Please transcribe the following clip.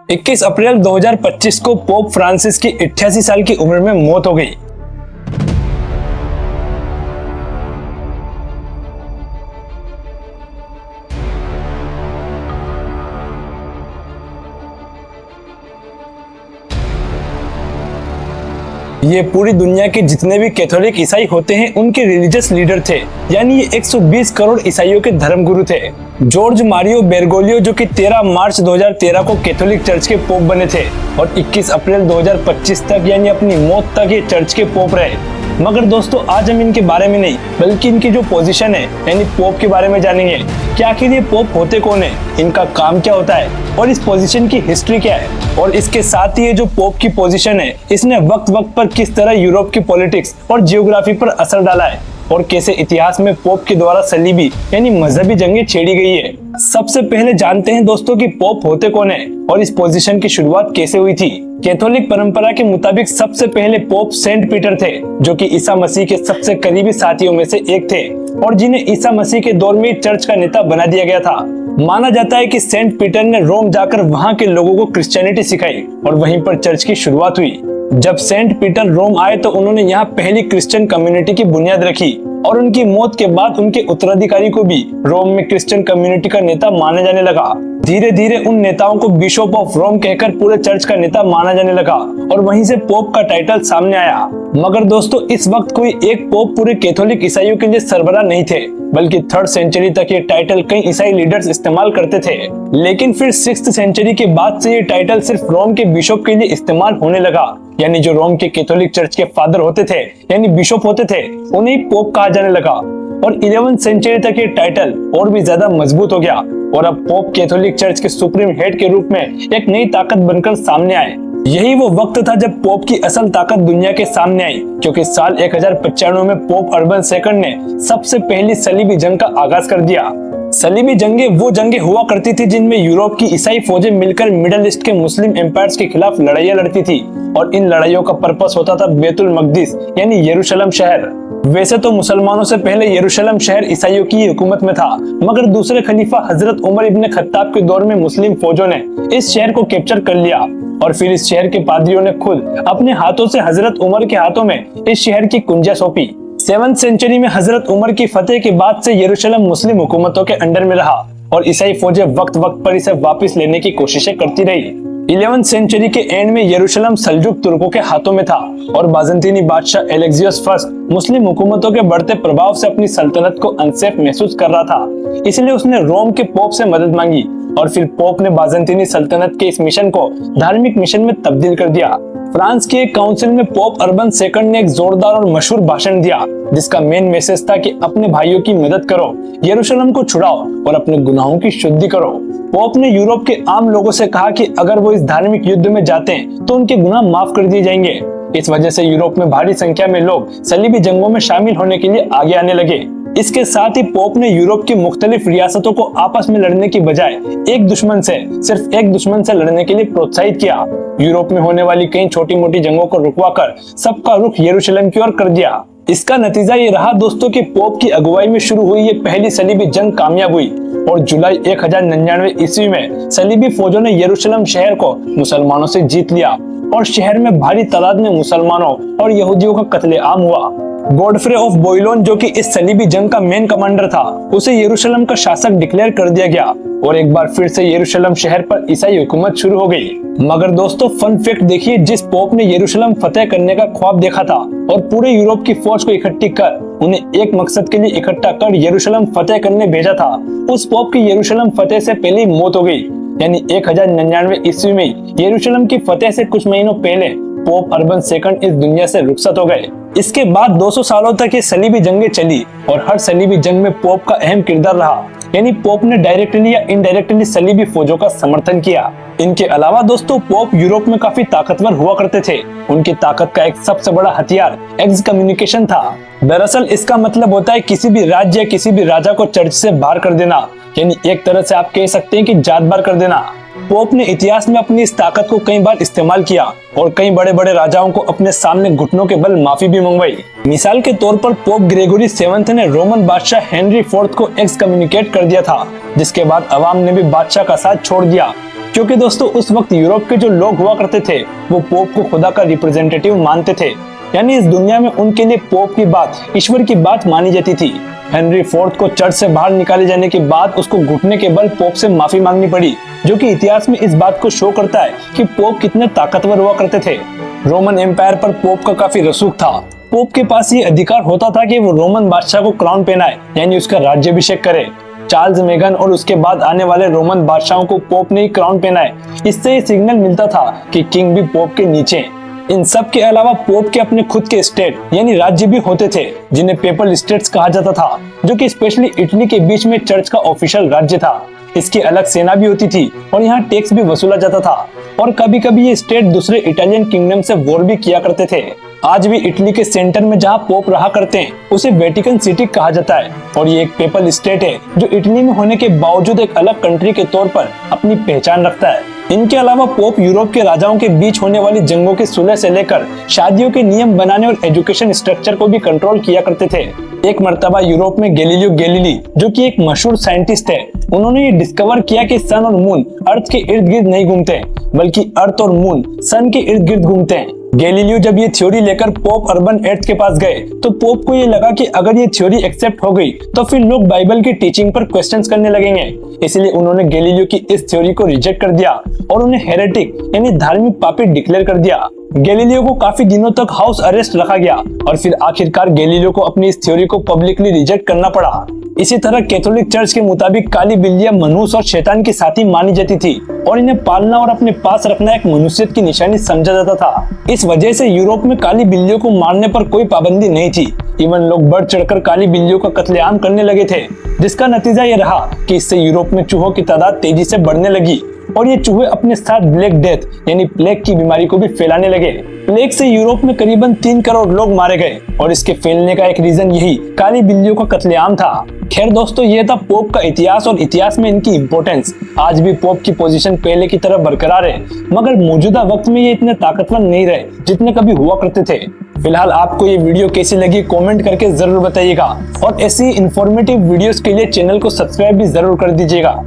21 अप्रैल 2025 को pope Francis की 88 साल की उम्र में मौत हो गई। ये पूरी दुनिया के जितने भी कैथोलिक ईसाई होते हैं उनके रिलीजियस लीडर थे, यानी ये 120 करोड़ ईसाइयों के धर्मगुरु थे। जॉर्ज मारियो बेरगोलियो जो कि 13 मार्च 2013 को कैथोलिक चर्च के पोप बने थे और 21 अप्रैल 2025 तक यानी अपनी मौत तक ये चर्च के पोप रहे। मगर दोस्तों आज हम इनके बारे में नहीं बल्कि इनकी जो पोजीशन है यानी पोप के बारे में जानेंगे कि आखिर ये पोप होते कौन है, इनका काम क्या होता है और इस पोजीशन की हिस्ट्री क्या है। और इसके साथ ही ये जो पोप की पोजीशन है इसने वक्त वक्त पर किस तरह यूरोप की पॉलिटिक्स और जियोग्राफी पर असर डाला है और कैसे इतिहास में पोप के द्वारा सलीबी यानी मजहबी जंगें छेड़ी गई है। सबसे पहले जानते हैं दोस्तों कि पोप होते कौन है और इस पोजीशन की शुरुआत कैसे हुई थी। कैथोलिक परंपरा के मुताबिक सबसे पहले पोप सेंट पीटर थे जो कि ईसा मसीह के सबसे करीबी साथियों में से एक थे और जिन्हें ईसा मसीह के दौर में चर्च का नेता बना दिया गया था। माना जाता है कि सेंट पीटर ने रोम जाकर वहां के लोगों को क्रिश्चियनिटी सिखाई और वहीं पर चर्च की शुरुआत हुई। जब सेंट पीटर रोम आए तो उन्होंने यहाँ पहली क्रिश्चियन कम्युनिटी की बुनियाद रखी और उनकी मौत के बाद उनके उत्तराधिकारी को भी रोम में क्रिश्चियन कम्युनिटी का नेता माना जाने लगा। धीरे धीरे उन नेताओं को बिशप ऑफ रोम कहकर पूरे चर्च का नेता माना जाने लगा और वहीं से पोप का टाइटल सामने आया। मगर दोस्तों इस वक्त कोई एक पोप पूरे कैथोलिक ईसाइयों के लिए सरबराह नहीं थे, बल्कि 3rd सेंचुरी तक ये टाइटल कई ईसाई लीडर्स इस्तेमाल करते थे। लेकिन फिर 6th सेंचुरी के बाद से ये टाइटल सिर्फ रोम के बिशप के लिए इस्तेमाल होने लगा, यानी जो रोम के कैथोलिक चर्च के फादर होते थे यानी बिशप होते थे उन्हें पोप कहा जाने लगा। और 11th सेंचुरी तक ये टाइटल और भी ज्यादा मजबूत हो गया और अब पोप कैथोलिक चर्च के सुप्रीम हेड के रूप में एक नई ताकत बनकर सामने आए। यही वो वक्त था जब पोप की असल ताकत दुनिया के सामने आई, क्योंकि साल 1095 में पोप अर्बन II ने सबसे पहली सलीबी जंग का आगाज कर दिया। सलीबी जंगें वो जंगें हुआ करती थी जिनमें यूरोप की ईसाई फौजें मिलकर मिडल ईस्ट के मुस्लिम एम्पायर्स के खिलाफ लड़ाइयां लड़ती थी और इन लड़ाइयों का पर्पस होता था बैतुल मकदिस यानी यरूशलेम शहर। वैसे तो मुसलमानों से पहले यरूशलेम शहर ईसाइयों की हुकूमत में था, मगर दूसरे खलीफा हजरत उमर इब्न खत्ताब के दौर में मुस्लिम फौजों ने इस शहर को कैप्चर कर लिया और फिर इस शहर के पादरियों ने खुद अपने हाथों से हजरत उमर के हाथों में इस शहर की कुंजियां सौंपी। 7th सेंचुरी में हजरत उमर की फतेह के बाद से यरूशलेम मुस्लिम हुकूमतों के अंडर में रहा और ईसाई फौजें वक्त वक्त पर इसे वापस लेने की कोशिशें करती रही। 11th सेंचुरी के एंड में यरूशलेम सल्जुक तुर्कों के हाथों में था और बाज़ंतीनी बादशाह एलेक्सियस फर्स्ट मुस्लिम हुकूमतों के बढ़ते प्रभाव से अपनी सल्तनत को अनसेफ महसूस कर रहा था, इसलिए उसने रोम के पोप से मदद मांगी और फिर पोप ने बाज़ंतीनी सल्तनत के इस मिशन को धार्मिक मिशन में तब्दील कर दिया। फ्रांस के एक काउंसिल में पोप अर्बन II ने एक जोरदार और मशहूर भाषण दिया जिसका मेन मैसेज था कि अपने भाइयों की मदद करो, यरूशलेम को छुड़ाओ और अपने गुनाहों की शुद्धि करो। पोप ने यूरोप के आम लोगों से कहा कि अगर वो इस धार्मिक युद्ध में जाते हैं तो उनके गुनाह माफ कर दिए जाएंगे। इस वजह से यूरोप में भारी संख्या में लोग सलीबी जंगों में शामिल होने के लिए आगे आने लगे। इसके साथ ही पोप ने यूरोप की मुख्तलिफ रियासतों को आपस में लड़ने की बजाय सिर्फ एक दुश्मन से लड़ने के लिए प्रोत्साहित किया। यूरोप में होने वाली कई छोटी मोटी जंगों को रुकवाकर सबका रुख यरूशलेम की ओर कर दिया। इसका नतीजा ये रहा दोस्तों कि पोप की अगुवाई में शुरू हुई ये पहली सलीबी जंग कामयाब हुई और जुलाई 1099 ईस्वी में सलीबी फौजों ने यरूशलेम शहर को मुसलमानों से जीत लिया और शहर में भारी तादाद में मुसलमानों और यहूदियों का कत्लेआम हुआ। गॉडफ्रे ऑफ बोइलोन जो कि इस सलीबी जंग का मेन कमांडर था, उसे यरूशलेम का शासक डिक्लेयर कर दिया गया और एक बार फिर से यरूशलेम शहर पर ईसाई हुकूमत शुरू हो गई। मगर दोस्तों फन फैक्ट देखिए, जिस पोप ने यरूशलेम फतेह करने का ख्वाब देखा था और पूरे यूरोप की फौज को इकट्ठी कर उन्हें एक मकसद के लिए इकट्ठा कर यरूशलेम फतेह करने भेजा था, उस पोप की यरूशलेम फतेह से पहले ही मौत हो गई। यानी 1099 ईस्वी में यरूशलेम की फतेह से कुछ महीनों पहले पोप अर्बन II इस दुनिया से रुखसत हो गए। इसके बाद 200 सालों तक ये सलीबी जंगें चली और हर सलीबी जंग में पोप का अहम किरदार रहा, यानी पोप ने डायरेक्टली या इनडायरेक्टली सलीबी फौजों का समर्थन किया। इनके अलावा दोस्तों पोप यूरोप में काफी ताकतवर हुआ करते थे। उनकी ताकत का एक सबसे बड़ा हथियार एक्सकम्युनिकेशन था। दरअसल इसका मतलब होता है किसी भी राज्य या किसी भी राजा को चर्च से बाहर कर देना, यानी एक तरह से आप कह सकते हैं कि जात बार कर देना। पोप ने इतिहास में अपनी इस ताकत को कई बार इस्तेमाल किया और कई बड़े बड़े राजाओं को अपने सामने घुटनों के बल माफी भी मंगवाई। मिसाल के तौर पर पोप ग्रेगोरी 7 ने रोमन बादशाह हेनरी 4 को एक्सकम्युनिकेट कर दिया था, जिसके बाद अवाम ने भी बादशाह का साथ छोड़ दिया क्योंकि दोस्तों उस वक्त यूरोप के जो लोग हुआ करते थे वो पोप को खुदा का रिप्रेजेंटेटिव मानते थे, यानी इस दुनिया में उनके लिए पोप की बात ईश्वर की बात मानी जाती थी। हेनरी फोर्थ को चर्च से बाहर निकाले जाने के बाद उसको घुटने के बल पोप से माफी मांगनी पड़ी, जो कि इतिहास में इस बात को शो करता है कि पोप कितने ताकतवर हुआ करते थे। रोमन एम्पायर पर पोप का काफी रसूख था। पोप के पास ये अधिकार होता था कि वो रोमन बादशाह को क्राउन पहनाए, यानी उसका राज्याभिषेक करे। चार्ल्स मेगन और उसके बाद आने वाले रोमन बादशाहों को पोप ने ही क्राउन पहनाए। इससे ये सिग्नल मिलता था कि किंग भी पोप के नीचे हैं। इन सब के अलावा पोप के अपने खुद के स्टेट यानी राज्य भी होते थे, जिन्हें पेपल स्टेट्स कहा जाता था, जो कि स्पेशली इटली के बीच में चर्च का ऑफिशियल राज्य था। इसकी अलग सेना भी होती थी और यहाँ टैक्स भी वसूला जाता था, और कभी कभी ये स्टेट दूसरे इटालियन किंगडम से वॉर भी किया करते थे। आज भी इटली के सेंटर में जहाँ पोप रहा करते हैं उसे वेटिकन सिटी कहा जाता है, और ये एक पेपल स्टेट है जो इटली में होने के बावजूद एक अलग कंट्री के तौर पर अपनी पहचान रखता है। इनके अलावा पोप यूरोप के राजाओं के बीच होने वाली जंगों की सुलह से लेकर शादियों के नियम बनाने और एजुकेशन स्ट्रक्चर को भी कंट्रोल किया करते थे। एक मर्तबा यूरोप में गैलीलियो गैलीली, जो कि एक मशहूर साइंटिस्ट है, उन्होंने ये डिस्कवर किया कि सन और मून अर्थ के इर्द गिर्द नहीं घूमते, बल्कि अर्थ और मून सन के इर्द गिर्द घूमते हैं। गैलीलियो जब ये थ्योरी लेकर पोप अर्बन 8 के पास गए तो पोप को ये लगा कि अगर ये थ्योरी एक्सेप्ट हो गई तो फिर लोग बाइबल की टीचिंग पर क्वेश्चंस करने लगेंगे। इसलिए उन्होंने गैलीलियो की इस थ्योरी को रिजेक्ट कर दिया और उन्हें हेरेटिक यानी धार्मिक पापी डिक्लेयर कर दिया। गैलीलियो को काफी दिनों तक हाउस अरेस्ट रखा गया और फिर आखिरकार गैलीलियो को अपनी इस थ्योरी को पब्लिकली रिजेक्ट करना पड़ा। इसी तरह कैथोलिक चर्च के मुताबिक काली बिल्लियां मनुष्य और शैतान की साथी मानी जाती थी और इन्हें पालना और अपने पास रखना एक मनुष्यत की निशानी समझा जाता था। इस वजह से यूरोप में काली बिल्लियों को मारने पर कोई पाबंदी नहीं थी। इवन लोग बढ़ चढ़कर काली बिल्लियों का कत्लेआम करने लगे थे, जिसका नतीजा ये रहा कि इससे यूरोप में चूहों की तादाद तेजी से बढ़ने लगी और ये चूहे अपने साथ ब्लैक डेथ यानी प्लेग की बीमारी को भी फैलाने लगे। प्लेग से यूरोप में करीबन 3 करोड़ लोग मारे गए और इसके फैलने का एक रीजन यही काली बिल्लियों का कत्लेआम था। खैर दोस्तों, ये था पोप का इतिहास और इतिहास में इनकी इंपॉर्टेंस। आज भी पोप की पोजीशन पहले की तरह बरकरार है, मगर मौजूदा वक्त में ये इतने ताकतवर नहीं रहे जितने कभी हुआ करते थे। फिलहाल आपको ये वीडियो कैसी लगी कमेंट करके जरूर बताइएगा, और ऐसी इंफॉर्मेटिव वीडियोस के लिए चैनल को सब्सक्राइब भी जरूर कर दीजिएगा।